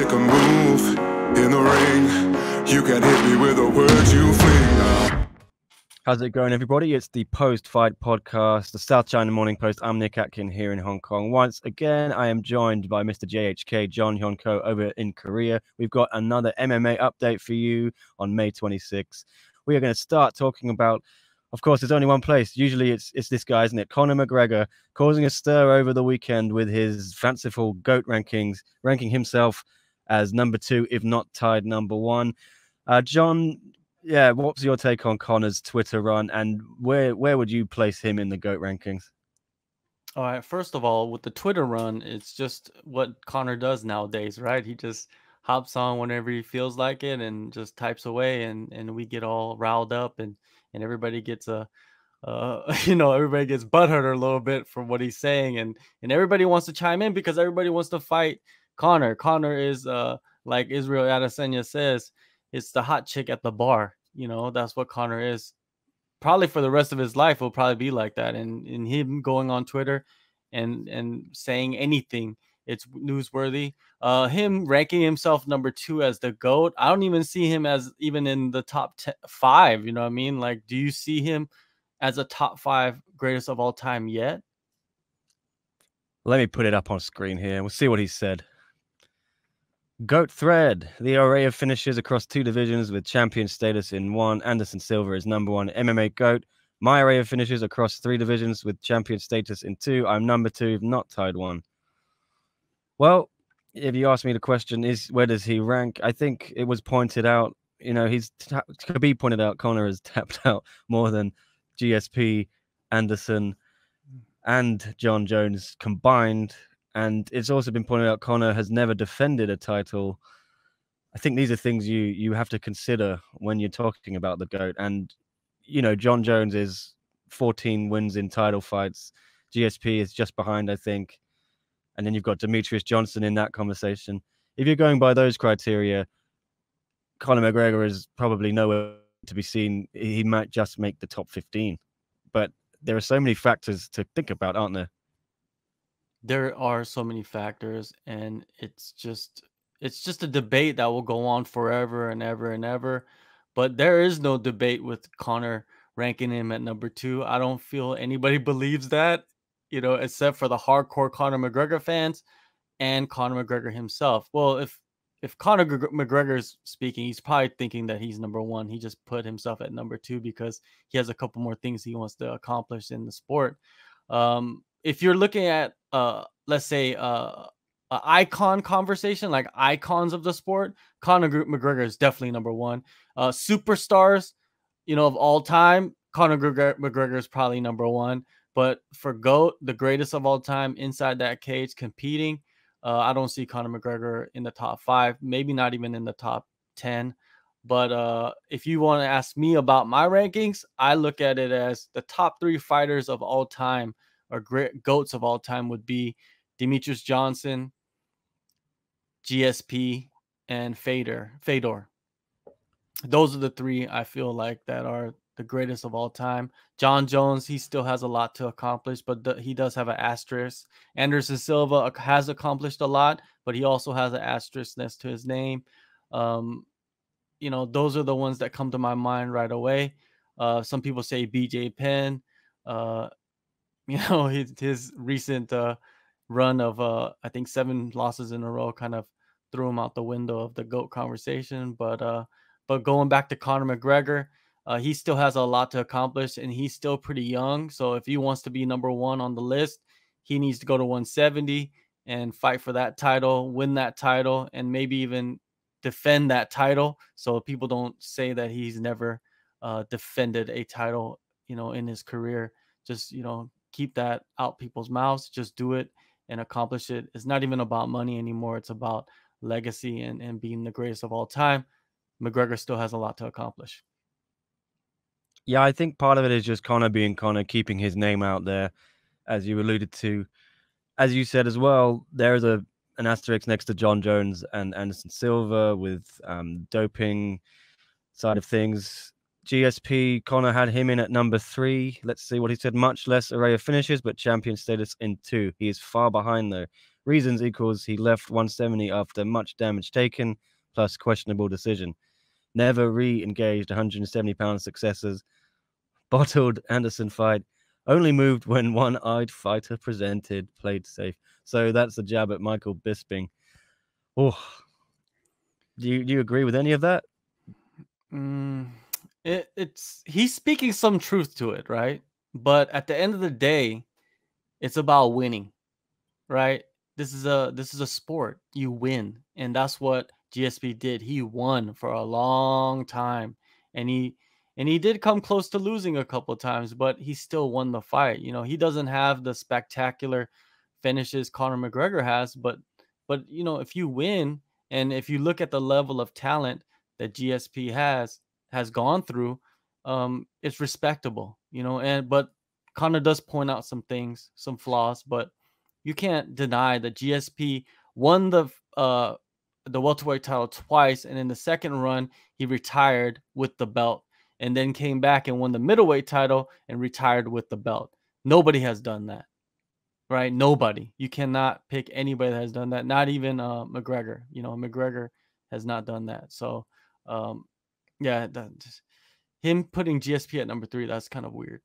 Stick a move in the ring. You can hit me with a word you fling. How's it going, everybody? It's the post-fight podcast, the South China Morning Post. I'm Nick Atkin here in Hong Kong. Once again, I am joined by Mr. JHK, John Hyun-ko, over in Korea. We've got another MMA update for you on May 26th. We are going to start talking about, of course, there's only one place. Usually it's this guy, isn't it? Conor McGregor, causing a stir over the weekend with his fanciful GOAT rankings, ranking himself as number 2, if not tied number 1. John, yeah, what's your take on Conor's Twitter run, and where would you place him in the GOAT rankings? All right, first of all, with the Twitter run, it's just what Conor does nowadays, right? He just hops on whenever he feels like it and just types away, and we get all riled up, and everybody gets everybody gets butthurt a little bit from what he's saying, and everybody wants to chime in because everybody wants to fight Conor. Conor is like Israel Adesanya says, it's the hot chick at the bar. That's what Conor is. Probably for the rest of his life will probably be like that. And him going on Twitter and saying anything, it's newsworthy. Him ranking himself number 2 as the GOAT, I don't even see him as even in the top 5. You know what I mean? Like, do you see him as a top 5 greatest of all time yet? Let me put it up on screen here. We'll see what he said. GOAT thread. The array of finishes across 2 divisions with champion status in 1. Anderson Silva is number 1 MMA GOAT. My array of finishes across 3 divisions with champion status in 2. I'm number 2, not tied 1. Well, if you ask me the question is where does he rank? I think it was pointed out, Khabib pointed out Conor has tapped out more than GSP, Anderson, and John Jones combined. And it's also been pointed out Conor has never defended a title. I think these are things you have to consider when you're talking about the GOAT. And, John Jones is 14 wins in title fights. GSP is just behind, I think. And then you've got Demetrius Johnson in that conversation. If you're going by those criteria, Conor McGregor is probably nowhere to be seen. He might just make the top 15. But there are so many factors to think about, aren't there? There are so many factors, and it's just a debate that will go on forever and ever and ever. But there is no debate with Conor ranking him at number 2. I don't feel anybody believes that, except for the hardcore Conor McGregor fans and Conor McGregor himself. Well, if Conor McGregor is speaking, he's probably thinking that he's number 1. He just put himself at number 2 because he has a couple more things he wants to accomplish in the sport. If you're looking at, let's say, an icon conversation, like icons of the sport, Conor McGregor is definitely number 1. Superstars, of all time, Conor McGregor is probably number 1. But for GOAT, the greatest of all time, inside that cage competing, I don't see Conor McGregor in the top 5, maybe not even in the top 10. But if you want to ask me about my rankings, I look at it as the top 3 fighters of all time, or great GOATs of all time, would be Demetrius Johnson, GSP, and Fedor. Those are the 3 I feel like that are the greatest of all time. John Jones, he still has a lot to accomplish, but he does have an asterisk. Anderson Silva has accomplished a lot, but he also has an asterisk next to his name. Those are the ones that come to my mind right away. Some people say BJ Penn. His recent run of I think 7 losses in a row kind of threw him out the window of the GOAT conversation. But going back to Conor McGregor, he still has a lot to accomplish, and he's still pretty young. So if he wants to be number 1 on the list, he needs to go to 170 and fight for that title, win that title, and maybe even defend that title. So people don't say that he's never defended a title, in his career. Just, keep that out people's mouths. Just do it and accomplish it. It's not even about money anymore. It's about legacy and being the greatest of all time. McGregor still has a lot to accomplish. Yeah, I think part of it is just Conor being Conor, keeping his name out there, as you alluded to. As you said as well, there is an asterisk next to John Jones and Anderson Silva with doping side of things. GSP, Conor had him in at number 3. Let's see what he said. Much less array of finishes, but champion status in 2. He is far behind, though. Reasons equals he left 170 after much damage taken, plus questionable decision. Never re-engaged 170-pound successors. Bottled Anderson fight. Only moved when one-eyed fighter presented. Played safe. So that's a jab at Michael Bisping. Oh, do you agree with any of that? It's he's speaking some truth to it, right? But at the end of the day, it's about winning, right? This is a sport. You win, and that's what GSP did. He won for a long time, and he did come close to losing a couple times, but he still won the fight. He doesn't have the spectacular finishes Conor McGregor has, but if you win and if you look at the level of talent that GSP has gone through, it's respectable, and but Conor does point out some things, some flaws, but you can't deny that GSP won the welterweight title twice, and in the second run he retired with the belt, and then came back and won the middleweight title and retired with the belt. Nobody has done that, right? Nobody. You cannot pick anybody that has done that. Not even McGregor. McGregor has not done that. So, yeah, him putting GSP at number 3, that's kind of weird.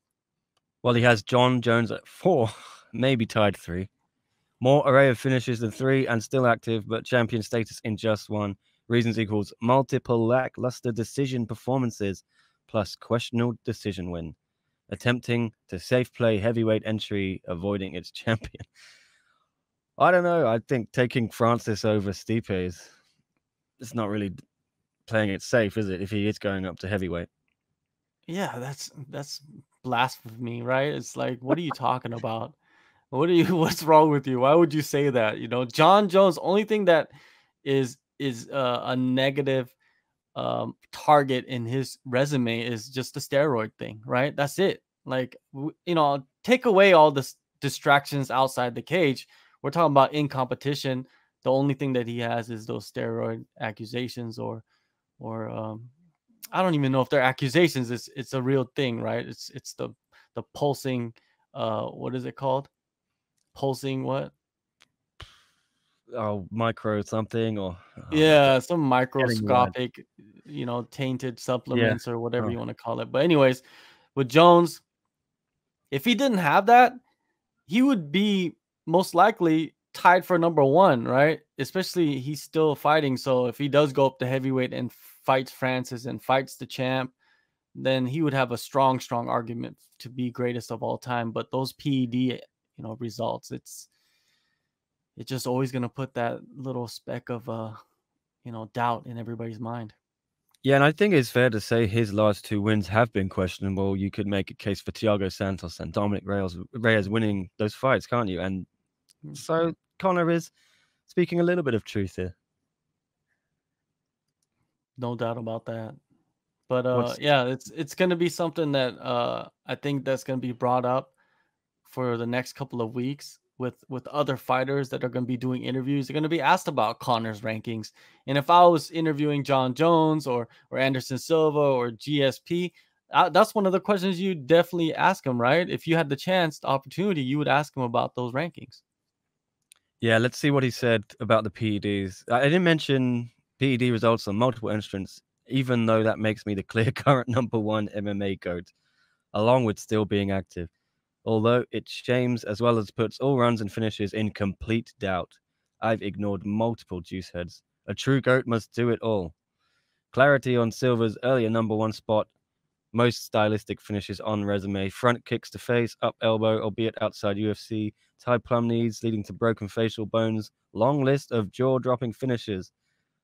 Well, he has John Jones at 4, maybe tied 3. More array of finishes than 3 and still active, but champion status in just 1. Reasons equals multiple lackluster decision performances plus questionable decision win. Attempting to safe play heavyweight entry, avoiding its champion. I don't know. I think taking Francis over Stipe it's not really playing it safe, is it? If he is going up to heavyweight. Yeah, that's blasphemy, right? It's like, what are you talking about? What's wrong with you? Why would you say that? John Jones, only thing that is a negative target in his resume is just the steroid thing, right? That's it. Like, take away all the distractions outside the cage. We're talking about in competition. The only thing that he has is those steroid accusations, or I don't even know if they're accusations. It's a real thing, right? It's the pulsing. What is it called? Pulsing what? Oh, micro something or Yeah, some getting wide. microscopic, tainted Yeah. supplements or whatever Oh. you want to call it. But anyways, with Jones, if he didn't have that, he would be most likely tied for number 1, right? Especially he's still fighting. So if he does go up to heavyweight and fights Francis and fights the champ, then he would have a strong argument to be greatest of all time. But those PED, results, it's just always going to put that little speck of doubt in everybody's mind. Yeah, and I think it's fair to say his last 2 wins have been questionable. You could make a case for Thiago Santos and Dominic Reyes winning those fights, can't you? And so Conor is speaking a little bit of truth here. No doubt about that. But yeah, it's going to be something that I think that's going to be brought up for the next couple of weeks with other fighters that are going to be doing interviews. They're going to be asked about Conor's rankings. And if I was interviewing John Jones or Anderson Silva or GSP, that's one of the questions you definitely ask him, right? If you had the chance, the opportunity, you would ask him about those rankings. Yeah, let's see what he said about the PEDs. I didn't mention PED results on multiple entrants, even though that makes me the clear current number 1 MMA GOAT, along with still being active. Although it shames as well as puts all runs and finishes in complete doubt. I've ignored multiple juice heads. A true GOAT must do it all. Clarity on Silva's earlier number 1 spot. Most stylistic finishes on resume. Front kicks to face, up elbow, albeit outside UFC. Tied plum knees leading to broken facial bones. Long list of jaw-dropping finishes.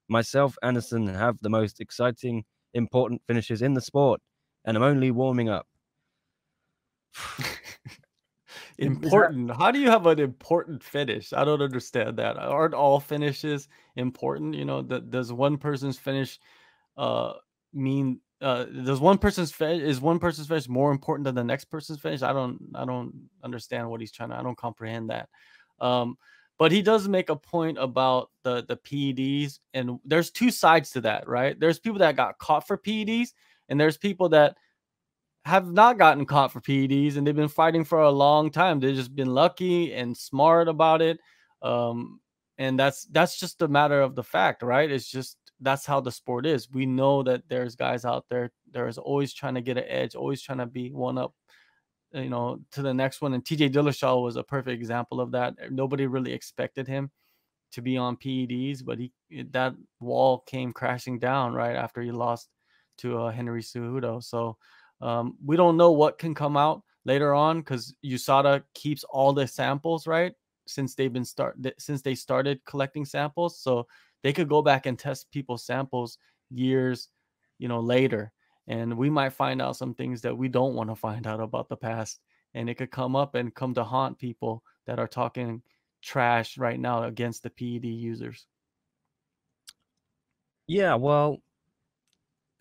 Myself, Anderson, have the most exciting, important finishes in the sport, and I'm only warming up. Important. How do you have an important finish? I don't understand that. Aren't all finishes important? Does one person's finish mean does one person's is one person's finish more important than the next person's finish? I don't understand what he's trying to. I don't comprehend that. But he does make a point about the PEDs, and there's 2 sides to that, right? There's people that got caught for PEDs, and there's people that have not gotten caught for PEDs, and they've been fighting for a long time. They've just been lucky and smart about it. And that's just a matter of the fact, right? It's just that's how the sport is. We know that there's guys out there that is always trying to get an edge, always trying to be one up, to the next one. And TJ Dillashaw was a perfect example of that. Nobody really expected him to be on PEDs, but that wall came crashing down right after he lost to Henry Cejudo. So we don't know what can come out later on because USADA keeps all the samples, right? Since they started collecting samples, so they could go back and test people's samples years, later, and we might find out some things that we don't want to find out about the past, and it could come up and come to haunt people that are talking trash right now against the PED users. Yeah, well,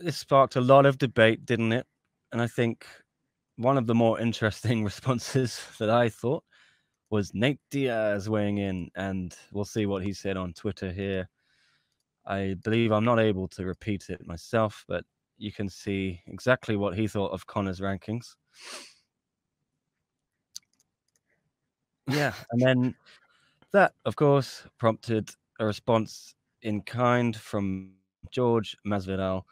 this sparked a lot of debate, didn't it? And I think one of the more interesting responses that I thought was Nate Diaz weighing in, and we'll see what he said on Twitter here. I believe I'm not able to repeat it myself, but you can see exactly what he thought of Conor's rankings. Yeah, and then that, of course, prompted a response in kind from Jorge Masvidal.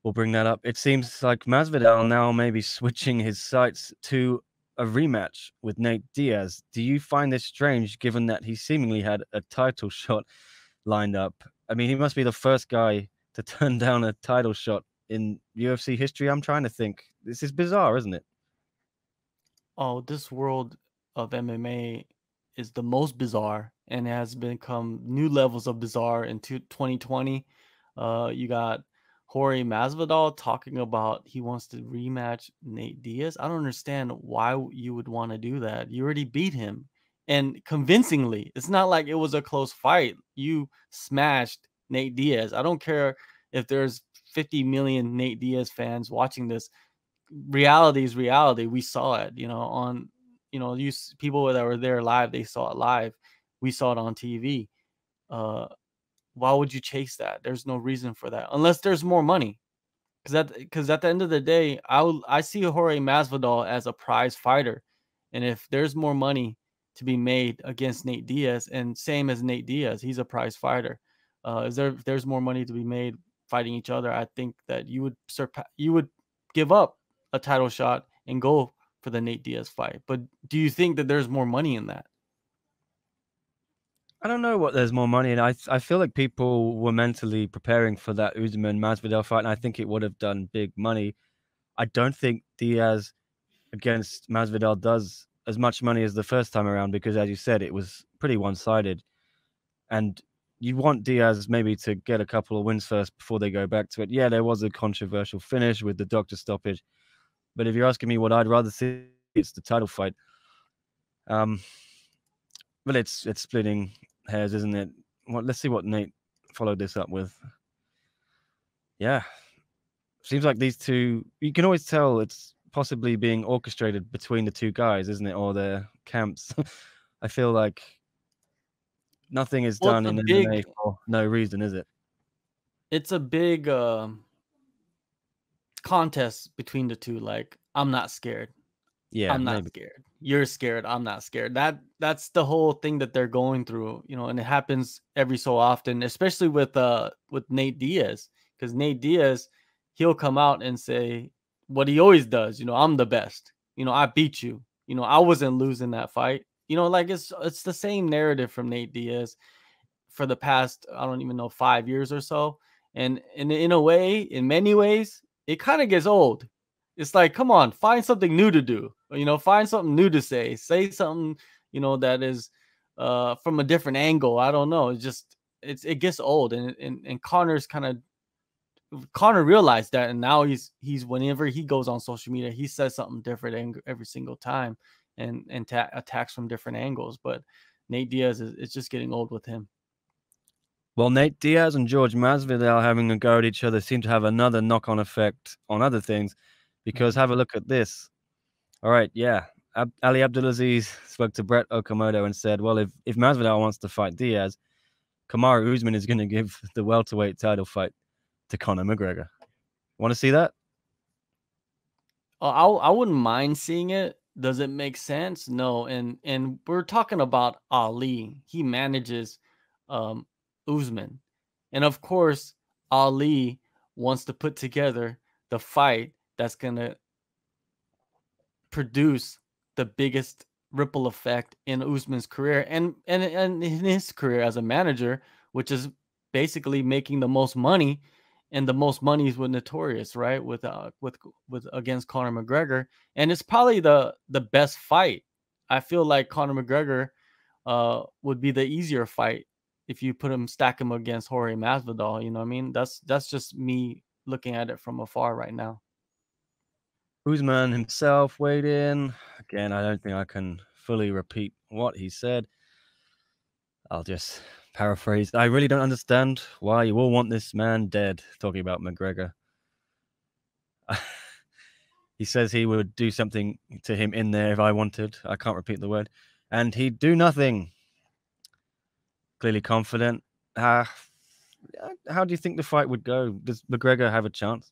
We'll bring that up. It seems like Masvidal now may be switching his sights to a rematch with Nate Diaz. Do you find this strange, given that he seemingly had a title shot lined up? I mean, he must be the first guy to turn down a title shot in UFC history. I'm trying to think. This is bizarre, isn't it? Oh, this world of MMA is the most bizarre and has become new levels of bizarre in 2020. You got Jorge Masvidal talking about he wants to rematch Nate Diaz. I don't understand why you would want to do that. You already beat him, and convincingly. It's not like it was a close fight. You smashed Nate Diaz. I don't care if there's 50 million Nate Diaz fans watching this. Reality is reality. We saw it, on, people that were there live, they saw it live. We saw it on TV. Why would you chase that? There's no reason for that unless there's more money. Because at the end of the day, I see Jorge Masvidal as a prize fighter, and if there's more money to be made against Nate Diaz, and same as Nate Diaz, he's a prize fighter. If there's more money to be made fighting each other, I think that you would give up a title shot and go for the Nate Diaz fight. But do you think that there's more money in that? I don't know what there's more money in. I feel like people were mentally preparing for that Usman Masvidal fight, and I think it would have done big money. I don't think Diaz against Masvidal does as much money as the first time around because, as you said, it was pretty one-sided. And you want Diaz maybe to get a couple of wins first before they go back to it. Yeah, there was a controversial finish with the doctor stoppage. But if you're asking me what I'd rather see, it's the title fight. But it's splitting hairs, isn't it? Well, let's see what Nate followed this up with. Yeah. Seems like these two, you can always tell it's possibly being orchestrated between the two guys, isn't it? Or their camps. I feel like nothing is done in MMA for no reason, is it? It's a big contest between the two. Like, I'm not scared. Yeah, I'm not scared. You're scared. I'm not scared. That's the whole thing that they're going through, and it happens every so often, especially with Nate Diaz, because Nate Diaz, he'll come out and say what he always does. I'm the best. I beat you. I wasn't losing that fight. Like it's the same narrative from Nate Diaz for the past, I don't even know, 5 years or so. And in a way, in many ways, it kind of gets old. It's like, come on, find something new to do. Find something new to say. Say something, that is from a different angle. I don't know. It gets old. And Conor realized that, and now he's whenever he goes on social media, he says something different every single time, and attacks from different angles. But Nate Diaz it's just getting old with him. Well, Nate Diaz and Jorge Masvidal having a go at each other seem to have another knock-on effect on other things, because have a look at this. All right, yeah. Ali Abdulaziz spoke to Brett Okamoto and said, well, if Masvidal wants to fight Diaz, Kamaru Usman is going to give the welterweight title fight to Conor McGregor. Want to see that? I wouldn't mind seeing it, Does it make sense? No. And we're talking about Ali. He manages um Usman. And of course, Ali wants to put together the fight that's gonna produce the biggest ripple effect in Usman's career and in his career as a manager, which is basically making the most money, and the most money is with Notorious, right? With against Conor McGregor, and it's probably the best fight. I feel like Conor McGregor would be the easier fight if you stack him against Jorge Masvidal. You know what I mean? That's just me looking at it from afar right now. Usman himself weighed in. Again, I don't think I can fully repeat what he said. I'll just paraphrase. I really don't understand why you all want this man dead, talking about McGregor. He says he would do something to him in there if I wanted. I can't repeat the word. And he'd do nothing. Clearly confident. How do you think the fight would go? Does McGregor have a chance?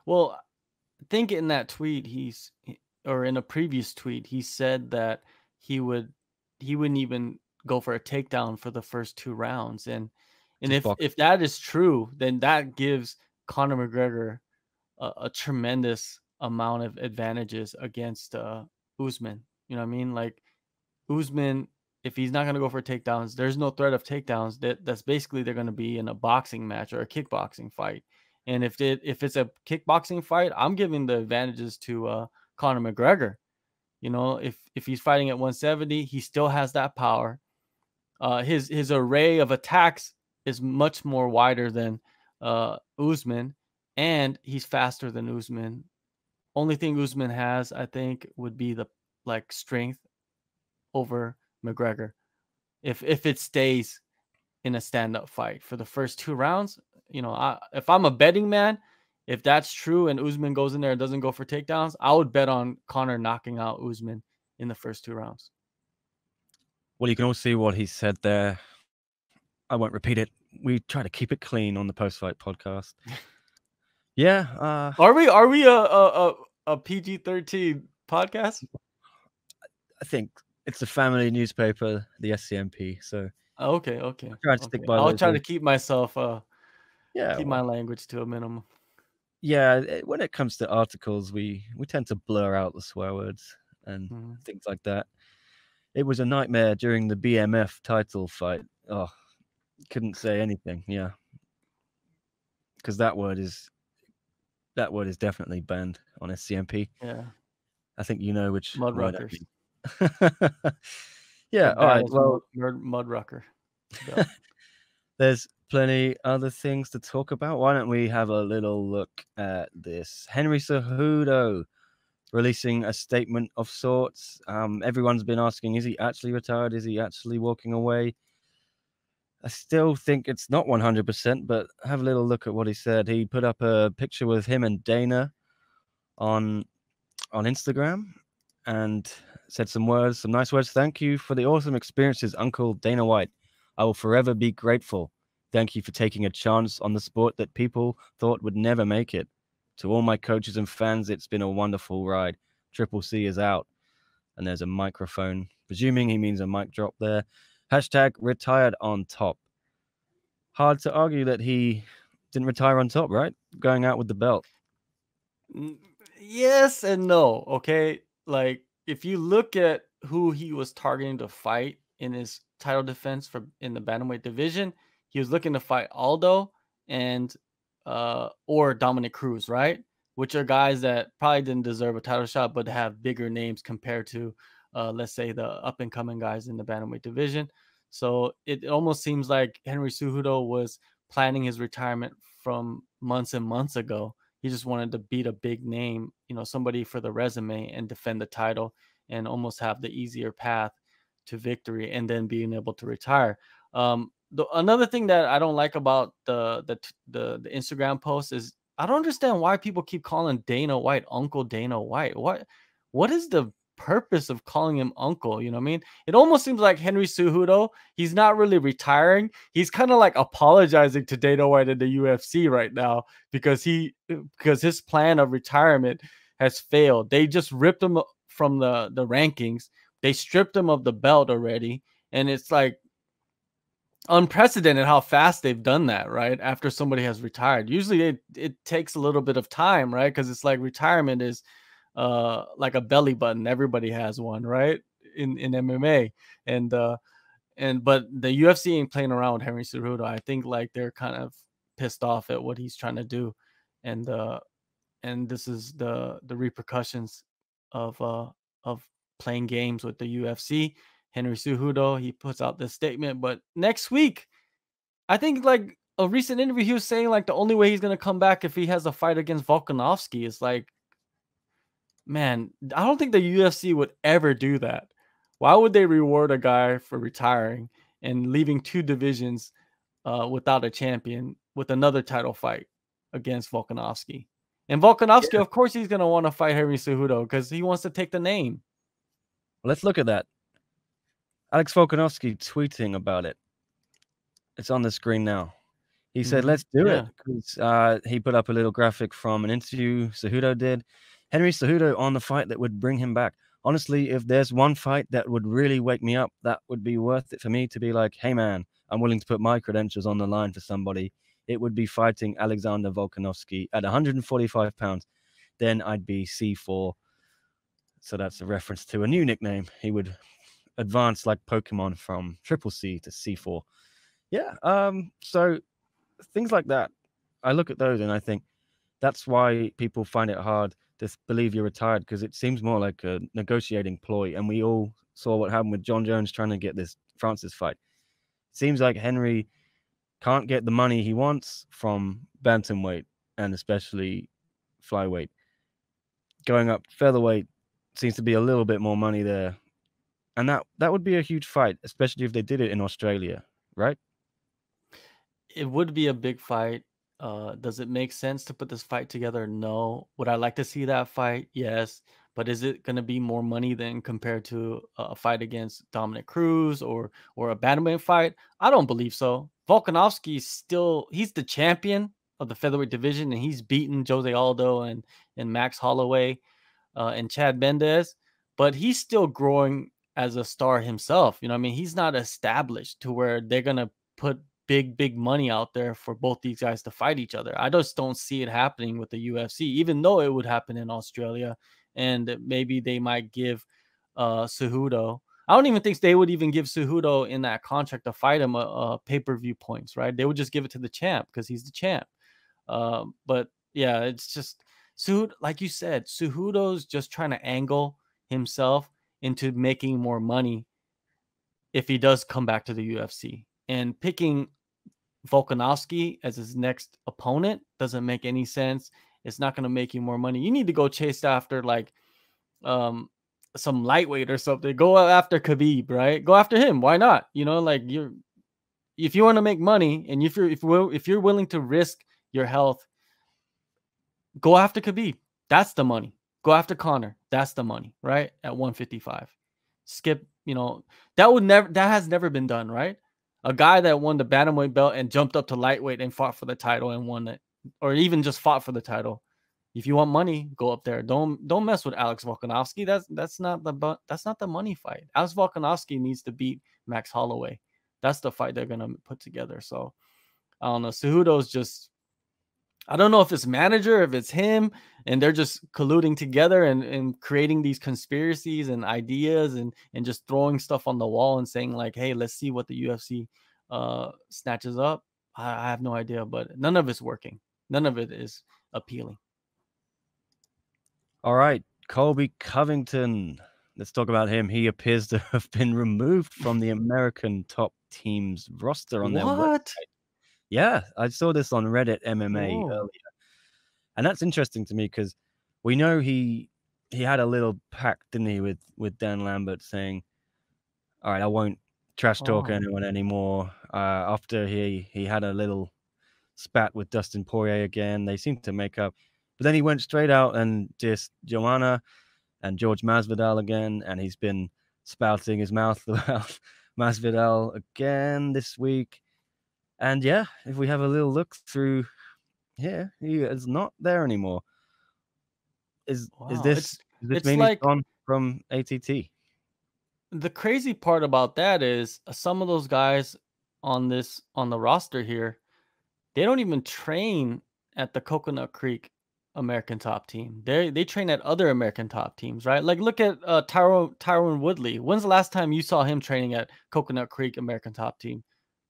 Well, I think in that tweet or in a previous tweet, he said that he wouldn't even go for a takedown for the first 2 rounds. And if that is true, then that gives Conor McGregor a tremendous amount of advantages against Usman. You know what I mean? Like Usman, if he's not going to go for takedowns, there's no threat of takedowns. That's basically they're going to be in a boxing match or a kickboxing fight. And if it's a kickboxing fight, I'm giving the advantages to Conor McGregor. You know, if he's fighting at 170, he still has that power. His array of attacks is much more wider than Usman, and he's faster than Usman. Only thing Usman has, I think, would be the strength over McGregor. If it stays in a stand-up fight for the first 2 rounds, you know, if I'm a betting man, if that's true and Usman goes in there and doesn't go for takedowns, I would bet on Conor knocking out Usman in the first 2 rounds. Well, you can all see what he said there. I won't repeat it. We try to keep it clean on the post-fight podcast. Yeah. Are we a PG-13 podcast? I think it's a family newspaper, the SCMP. So okay. Try to stick by I'll try to keep myself keep my well, language to a minimum. Yeah, when it comes to articles, we tend to blur out the swear words and things like that. It was a nightmare during the BMF title fight. Oh, couldn't say anything. Yeah, because that word is definitely banned on SCMP. Yeah, I think you know which mud word ruckers. Yeah, all right. Well, mud rucker. there's plenty other things to talk about. Why don't we have a little look at this? Henry Cejudo releasing a statement of sorts. Everyone's been asking, is he actually retired? Is he actually walking away? I still think it's not 100%, but have a little look at what he said. He put up a picture with him and Dana on Instagram and said some nice words. Thank you for the awesome experiences, Uncle Dana White. I will forever be grateful. Thank you for taking a chance on the sport that people thought would never make it. To all my coaches and fans, it's been a wonderful ride. Triple C is out. And there's a microphone. Presuming he means a mic drop there. Hashtag retired on top. Hard to argue that he didn't retire on top, right? Going out with the belt. Yes and no. Okay. Like if you look at who he was targeting to fight in his title defense in the bantamweight division, he was looking to fight Aldo and or Dominic Cruz, right? Which are guys that probably didn't deserve a title shot, but have bigger names compared to let's say the up and coming guys in the bantamweight division. So it almost seems like Henry Cejudo was planning his retirement from months and months ago. He just wanted to beat a big name, you know, somebody for the resume and defend the title and almost have the easier path to victory and then being able to retire. Another thing that I don't like about the Instagram post is I don't understand why people keep calling Dana White Uncle Dana White. What is the purpose of calling him uncle? You know what I mean? It almost seems like Henry Cejudo, he's not really retiring. He's kind of like apologizing to Dana White in the UFC right now because his plan of retirement has failed. They just ripped him from the rankings. They stripped him of the belt already, and it's like unprecedented how fast they've done that, right? After somebody has retired. Usually it takes a little bit of time, right? Because it's like retirement is like a belly button. Everybody has one, right? In MMA. But the UFC ain't playing around with Henry Cejudo. I think like they're kind of pissed off at what he's trying to do. And this is the repercussions of playing games with the UFC. Henry Cejudo, he puts out this statement, but next week, I think like a recent interview, he was saying like the only way he's gonna come back if he has a fight against Volkanovski. Is like, man, I don't think the UFC would ever do that. Why would they reward a guy for retiring and leaving two divisions without a champion with another title fight against Volkanovski? And Volkanovski, of course, he's gonna want to fight Henry Cejudo because he wants to take the name. Let's look at that. Alex Volkanovski tweeting about it. It's on the screen now. He said, let's do it. Because he put up a little graphic from an interview Cejudo did. Henry Cejudo on the fight that would bring him back. Honestly, if there's one fight that would really wake me up, that would be worth it for me to be like, hey, man, I'm willing to put my credentials on the line for somebody. It would be fighting Alexander Volkanovski at 145 pounds. Then I'd be C4. So that's a reference to a new nickname. He would advance like Pokemon from Triple C to C4. Yeah. So things like that, I look at those and I think that's why people find it hard to believe you're retired, because it seems more like a negotiating ploy. And we all saw what happened with John Jones trying to get this Francis fight. Seems like Henry can't get the money he wants from bantamweight and especially flyweight. Going up featherweight seems to be a little bit more money there. And that would be a huge fight, especially if they did it in Australia, right? It would be a big fight. Does it make sense to put this fight together? No. Would I like to see that fight? Yes. But is it going to be more money than compared to a fight against Dominic Cruz or a bantamweight fight? I don't believe so. Volkanovski he's the champion of the featherweight division, and he's beaten Jose Aldo and Max Holloway and Chad Mendes, but he's still growing as a star himself. You know what I mean? He's not established to where they're going to put big money out there for both these guys to fight each other. I just don't see it happening with the UFC, even though it would happen in Australia, and maybe they might give Cejudo. I don't even think they would even give Cejudo in that contract to fight him pay-per-view points, right? They would just give it to the champ because he's the champ. But yeah, it's just like you said, Cejudo's just trying to angle himself into making more money if he does come back to the UFC. And picking Volkanovski as his next opponent doesn't make any sense. It's not going to make you more money. You need to go chase after like some lightweight or something. Go after Khabib, right? Go after him. Why not? You know, like if you want to make money and if you're willing to risk your health, go after Khabib. That's the money. Go after Conor. That's the money, right? At 155. Skip, that has never been done, right? A guy that won the bantamweight belt and jumped up to lightweight and fought for the title and won it, or even just fought for the title. If you want money, go up there. Don't mess with Alex Volkanovski. That's not the money fight. Alex Volkanovski needs to beat Max Holloway. That's the fight they're gonna put together. So I don't know. Cejudo's just, I don't know if it's manager, if it's him, and they're just colluding together and creating these conspiracies and ideas and just throwing stuff on the wall and saying like, hey, let's see what the UFC snatches up. I have no idea, but none of it's working. None of it is appealing. All right, Colby Covington. Let's talk about him. He appears to have been removed from the American Top Team's roster on their website. Yeah, I saw this on Reddit MMA earlier. And that's interesting to me because we know he had a little pact, didn't he, with Dan Lambert saying, all right, I won't trash talk anyone anymore. After he had a little spat with Dustin Poirier again, they seemed to make up. But then he went straight out and dissed Joanna and George Masvidal again, and he's been spouting his mouth about Masvidal again this week. And yeah, if we have a little look through here, he is not there anymore. Is this it's mean like he's gone? from ATT. The crazy part about that is some of those guys on the roster here, they don't even train at the Coconut Creek American Top Team. They train at other American Top Teams, right? Like look at Tyron Woodley. When's the last time you saw him training at Coconut Creek American Top Team?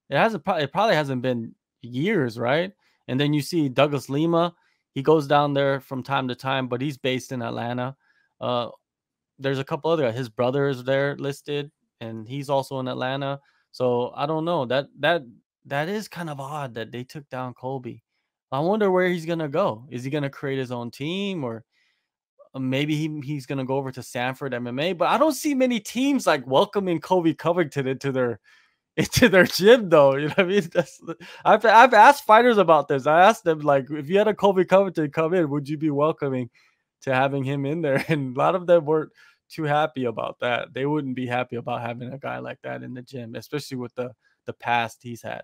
It probably hasn't been years, right? And then you see Douglas Lima. He goes down there from time to time, but he's based in Atlanta. Uh, there's a couple other guys. His brother is there listed, and he's also in Atlanta. So I don't know. That is kind of odd that they took down Colby. I wonder where he's gonna go. Is he gonna create his own team, or maybe he's gonna go over to Sanford MMA? But I don't see many teams like welcoming Colby Covington into their gym, though. You know what I mean? I've asked fighters about this. I asked them, like, if you had a Colby Covington come in, would you be welcoming to having him in there? And a lot of them weren't too happy about that. They wouldn't be happy about having a guy like that in the gym, especially with the past he's had.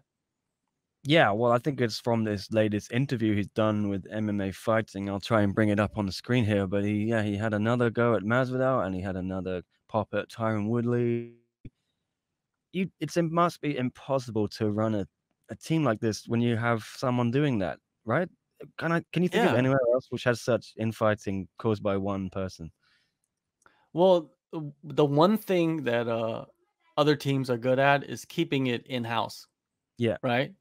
Yeah, well, I think it's from this latest interview he's done with MMA Fighting. I'll try and bring it up on the screen here, but he had another go at Masvidal, and he had another pop at Tyron Woodley. It must be impossible to run a team like this when you have someone doing that, right? Can you think of Yeah. anywhere else which has such infighting caused by one person? Well, the one thing that other teams are good at is keeping it in house, Yeah. right?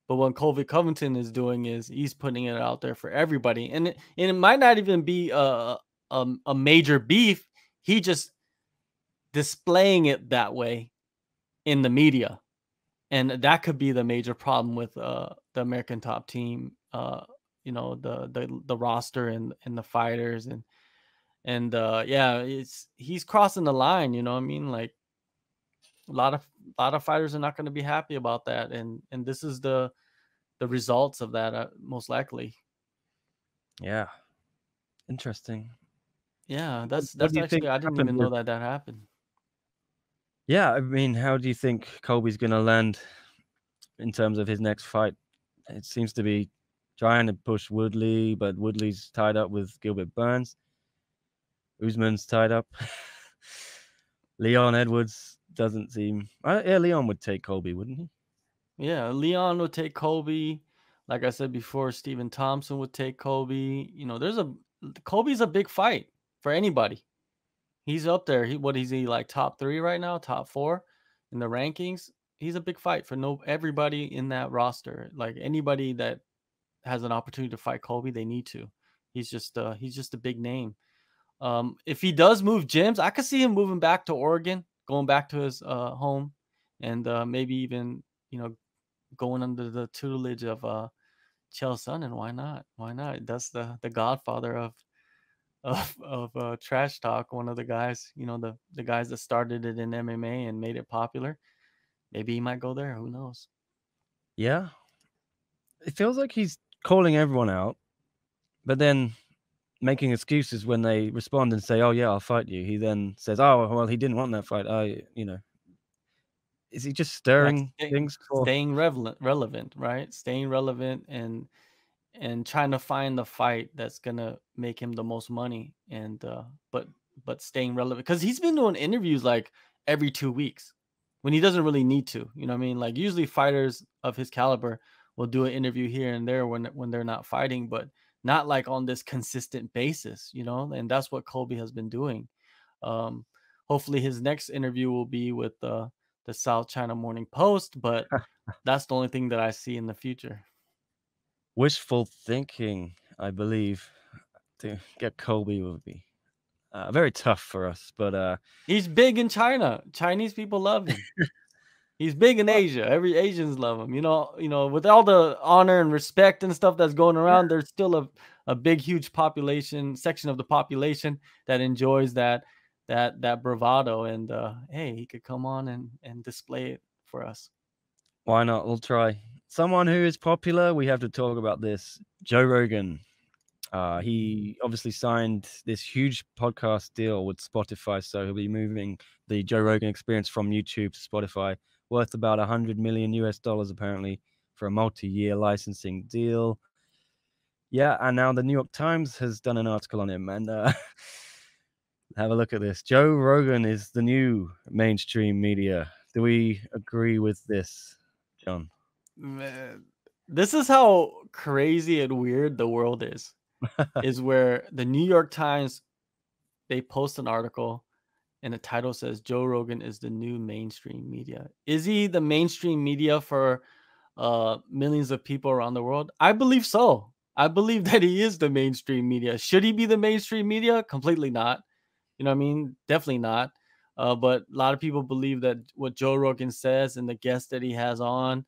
But what Colby Covington is doing is he's putting it out there for everybody, and it might not even be a major beef. He just displaying it that way in the media, and that could be the major problem with the American Top Team. You know, the roster and the fighters and yeah, he's crossing the line. You know what I mean? Like a lot of fighters are not going to be happy about that, and this is the results of that, most likely. Yeah. Interesting. Yeah, What that's do you think actually, I didn't happened even know with? that happened. Yeah, I mean, how do you think Colby's gonna land in terms of his next fight? It seems to be trying to push Woodley, but Woodley's tied up with Gilbert Burns. Usman's tied up. Leon Edwards doesn't seem. Yeah, Leon would take Colby, wouldn't he? Yeah, Leon would take Colby. Like I said before, Stephen Thompson would take Colby. You know, Colby's a big fight for anybody. He's up there. What is he, like top 3 right now, top 4 in the rankings? He's a big fight for everybody in that roster. Like anybody that has an opportunity to fight Colby, they need to. He's just a big name. If he does move gyms, I could see him moving back to Oregon, going back to his home, and maybe even, you know, going under the tutelage of Chael Sonnen. Why not? Why not? That's the godfather of trash talk. One of the guys, you know, the guys that started it in MMA and made it popular. Maybe he might go there. Who knows? Yeah. It feels like he's calling everyone out, but then making excuses when they respond and say, "Oh yeah, I'll fight you." He then says, "Oh well, he didn't want that fight." Is he just Yeah, stirring things for? staying relevant, right? Staying relevant and trying to find the fight that's gonna make him the most money, and but staying relevant because he's been doing interviews like every 2 weeks when he doesn't really need to. You know what I mean? Like usually fighters of his caliber will do an interview here and there when they're not fighting, but not like on this consistent basis. You know, and that's what Colby has been doing. Um, Hopefully his next interview will be with the South China Morning Post, but that's the only thing that I see in the future. Wishful thinking, I believe, to get Colby would be very tough for us. But He's big in China. Chinese people love him. He's big in Asia. Every Asians love him. With all the honor and respect and stuff that's going yeah, around, there's still a big, huge section of the population that enjoys that bravado. And hey, he could come on and display it for us. why not? We'll try. Someone who is popular, we have to talk about this. Joe Rogan. He obviously signed this huge podcast deal with Spotify, so he'll be moving the Joe Rogan Experience from YouTube to Spotify, worth about $100 million US apparently, for a multi-year licensing deal. Yeah, and now the New York Times has done an article on him, and Have a look at this. Joe Rogan is the new mainstream media. Do we agree with this, John? Man, this is how crazy and weird the world is where the New York Times, they post an article and the title says Joe Rogan is the new mainstream media. Is he the mainstream media for millions of people around the world? I believe so. I believe that he is the mainstream media. Should he be the mainstream media? Completely not. You know what I mean? Definitely not. But a lot of people believe that what Joe Rogan says and the guests that he has on,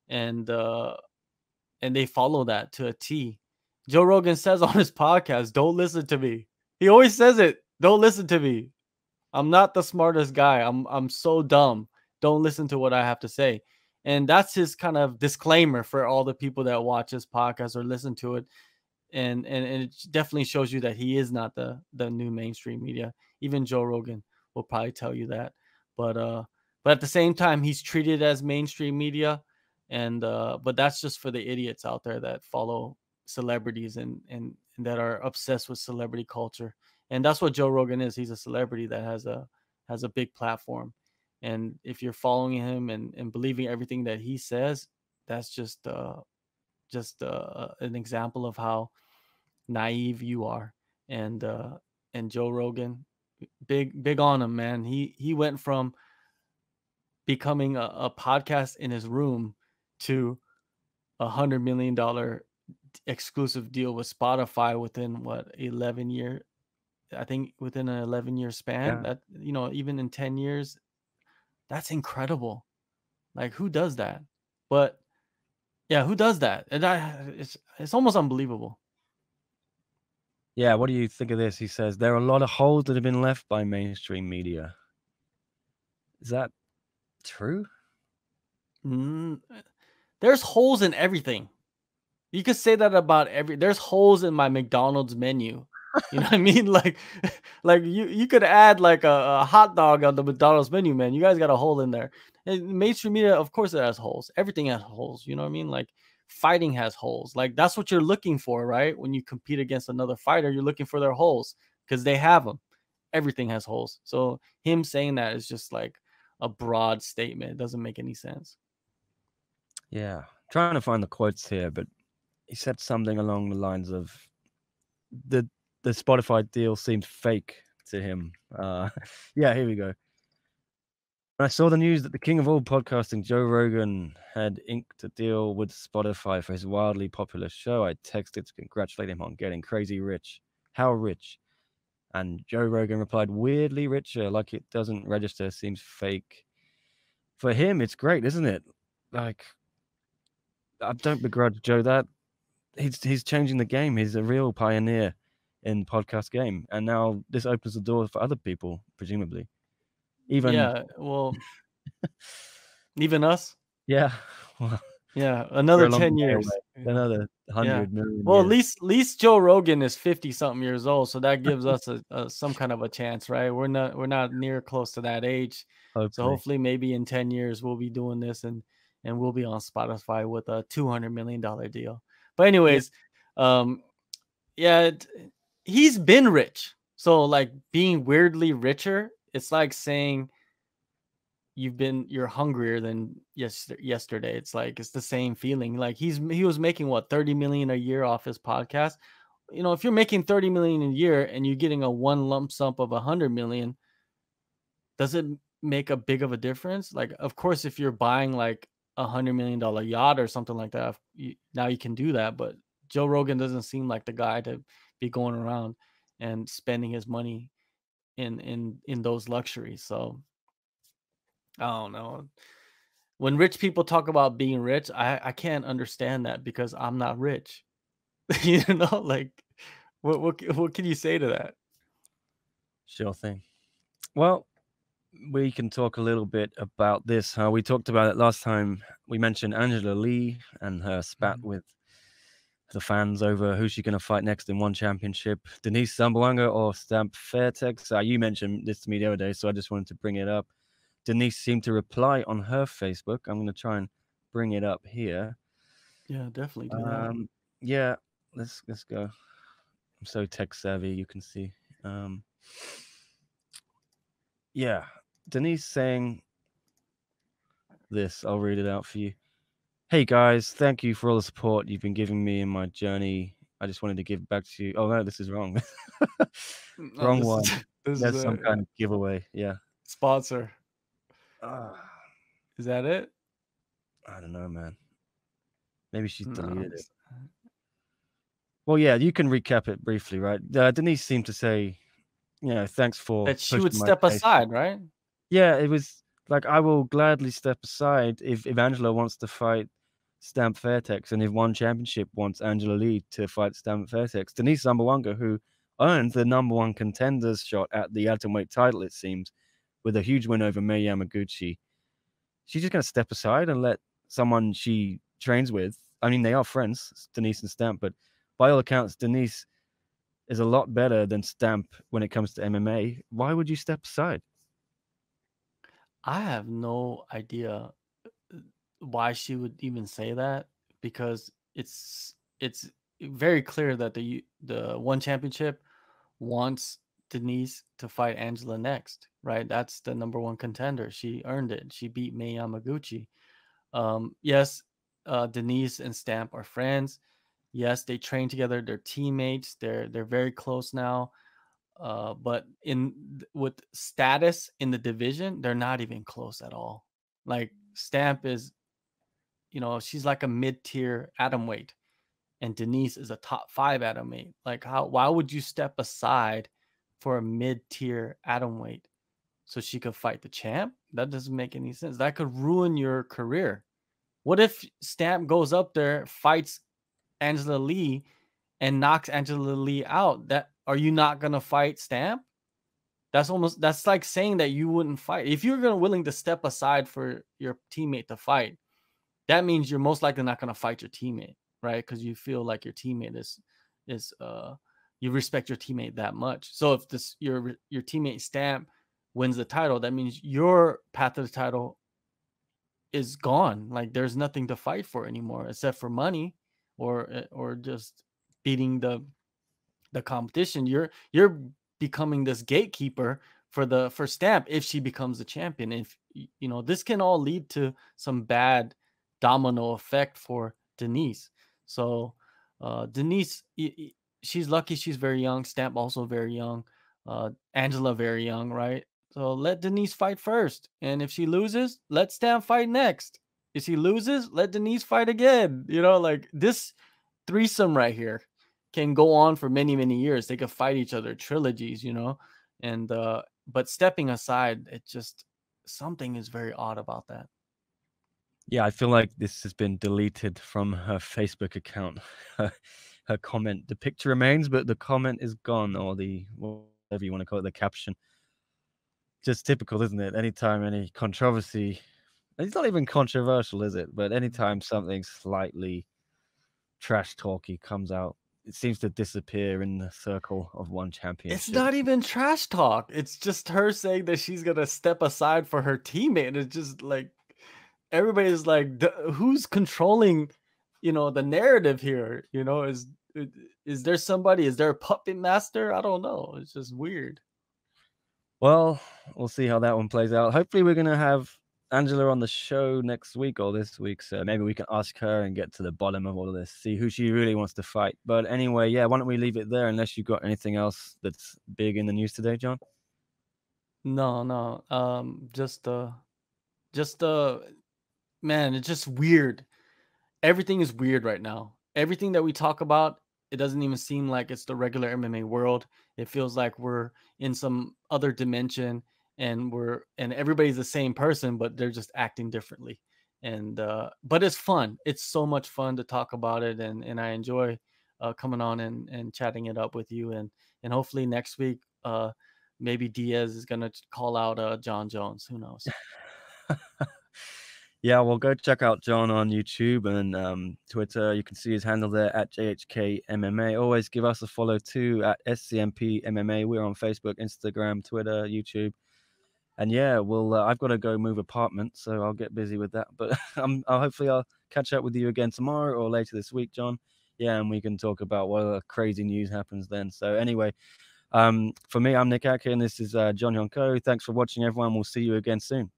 and they follow that to a T. Joe Rogan says on his podcast, "Don't listen to me." He always says it. Don't listen to me. I'm not the smartest guy. I'm so dumb. Don't listen to what I have to say. And that's his kind of disclaimer for all the people that watch his podcast or listen to it. And it definitely shows you that he is not the new mainstream media. Even Joe Rogan will probably tell you that. But at the same time, he's treated as mainstream media, and but that's just for the idiots out there that follow celebrities and that are obsessed with celebrity culture. And that's what Joe Rogan is. He's a celebrity that has a big platform. And if you're following him and believing everything that he says, that's just an example of how naive you are. And Joe Rogan, big on him, man. He went from becoming a podcast in his room to $100 million exclusive deal with Spotify within what 11 year. I think within an 11-year span. Yeah. That, even in 10 years, that's incredible. Like, who does that? But yeah, who does that? And it's almost unbelievable. Yeah, what do you think of this? He says there are a lot of holes that have been left by mainstream media. Is that true? Mm, there's holes in everything. You could say that about there's holes in my McDonald's menu. You know what I mean? Like you could add like a hot dog on the McDonald's menu, man. You guys got a hole in there. And mainstream media, of course, it has holes. Everything has holes. You know what I mean? Like fighting has holes. Like that's what you're looking for, right? When you compete against another fighter, you're looking for their holes because they have them. Everything has holes. So him saying that is just like a broad statement. It doesn't make any sense. Yeah. Trying to find the quotes here, but he said something along the lines of the the Spotify deal seemed fake to him. Yeah, here we go. When I saw the news that the king of all podcasting, Joe Rogan, had inked a deal with Spotify for his wildly popular show, I texted to congratulate him on getting crazy rich. How rich? And Joe Rogan replied, weirdly richer, like it doesn't register, seems fake. For him, it's great, isn't it? Like, I don't begrudge Joe that. He's changing the game. He's a real pioneer in podcast game, and now this opens the door for other people, presumably. Even Yeah, well, even us. yeah, well, Yeah, we're another a long 10 way years. away. Yeah. Another Yeah. 100 million Well, at years, least Joe Rogan is 50 something years old, so that gives us a some kind of a chance, right? We're not near close to that age. So hopefully. hopefully maybe in 10 years we'll be doing this and we'll be on Spotify with a $200 million deal. But Yeah, anyways, um yeah, he's been rich. So like being weirdly richer, it's like saying you're hungrier than yesterday. It's like it's the same feeling. Like he was making what 30 million a year off his podcast. If you're making 30 million a year and you're getting a one lump sum of 100 million, does it make a big of a difference? Like, of course, if you're buying like $100 million yacht or something like that, now you can do that. But Joe Rogan doesn't seem like the guy to be going around and spending his money in those luxuries. So I don't know. When rich people talk about being rich, I can't understand that because I'm not rich. Like what can you say to that? sure thing. Well, we can talk a little bit about this. We talked about it last time. We mentioned Angela Lee and her spat Mhm. with the fans over who's she going to fight next in one championship, Denise Zamboanga or Stamp Fairtex. You mentioned this to me the other day, so I just wanted to bring it up. Denise seemed to reply on her Facebook. I'm going to try and bring it up here. Yeah, definitely do that. Um, yeah, let's go. I'm so tech savvy, you can see. Um, yeah, Denise saying this. I'll read it out for you. Hey guys, thank you for all the support you've been giving me in my journey. I just wanted to give back to you. Oh no, this is wrong. No, Wrong this is one. this is There's some a kind of giveaway. Yeah. sponsor. Ah, Is that it? I don't know, man. Maybe she's No. deleted it. Well, yeah, you can recap it briefly, right? Denise seemed to say, thanks for That she would pushing my step case. aside, right? Yeah, it was like I will gladly step aside if Angela wants to fight Stamp Fairtex, and if One Championship wants Angela Lee to fight Stamp Fairtex. Denise Zamboanga, who earned the number one contenders shot at the atomweight title, it seems, with a huge win over Mei Yamaguchi. She's just going to step aside and let someone she trains with. I mean, they are friends, Denise and Stamp, but by all accounts, Denise is a lot better than Stamp when it comes to MMA. Why would you step aside? I have no idea why she would even say that, because it's very clear that the One Championship wants Denise to fight Angela next, right? That's the number one contender. She earned it. She beat Mei Yamaguchi. Yes, Denise and Stamp are friends. Yes, they train together. They're teammates. They're very close now. But with status in the division, they're not even close at all. Like Stamp is, she's like a mid-tier atomweight, and Denise is a top 5 atomweight. Like why would you step aside for a mid-tier atomweight so she could fight the champ? That doesn't make any sense. That could ruin your career. What if Stamp goes up there, fights Angela Lee, and knocks Angela Lee out? That are you not gonna fight Stamp? That's like saying that you wouldn't fight. If you're gonna willing to step aside for your teammate to fight, that means you're most likely not gonna fight your teammate, right? Because you feel like your teammate is you respect your teammate that much. So if your teammate Stamp wins the title, that means your path to the title is gone. Like there's nothing to fight for anymore except for money, or just beating the competition. You're becoming this gatekeeper for Stamp if she becomes the champion. If this can all lead to some bad domino effect for Denise. So Denise, she's lucky she's very young. Stamp also very young. Angela very young, right? So let Denise fight first, and if she loses, let Stamp fight next. If she loses, let Denise fight again. Like this threesome right here can go on for many, many years. They could fight each other, trilogies, and but stepping aside, it just something is very odd about that. Yeah, I feel like this has been deleted from her Facebook account. Her comment, the picture remains, but the comment is gone, or the whatever you want to call it, the caption. Just typical, isn't it? Anytime any controversy, it's not even controversial, is it? But anytime something slightly trash talky comes out, it seems to disappear in the circle of One It's Championship. not even trash talk. It's just her saying that she's gonna step aside for her teammate. It's just like everybody's like, who's controlling, the narrative here? Is there somebody? Is there a puppet master? I don't know. It's just weird. Well, we'll see how that one plays out. Hopefully, we're going to have Angela on the show next week or this week. So maybe we can ask her and get to the bottom of all of this, see who she really wants to fight. But anyway, yeah, why don't we leave it there unless you've got anything else that's big in the news today, John? No. Just man, it's just weird. Everything is weird right now. Everything that we talk about, it doesn't even seem like it's the regular MMA world. It feels like we're in some other dimension, and everybody's the same person, but they're just acting differently. And but it's fun. It's so much fun to talk about it, and I enjoy coming on and chatting it up with you, and hopefully next week maybe Diaz is gonna call out John Jones. Who knows? Yeah, well, go check out John on YouTube and Twitter. You can see his handle there at JHK MMA. Always give us a follow too at SCMP MMA. We're on Facebook, Instagram, Twitter, YouTube. And yeah, well, I've got to go move apartment, so I'll get busy with that. But hopefully I'll catch up with you again tomorrow or later this week, John. Yeah, and we can talk about what other crazy news happens then. So anyway, For me, I'm Nick Atkin. This is John Hyun Ko. Thanks for watching, everyone. We'll see you again soon.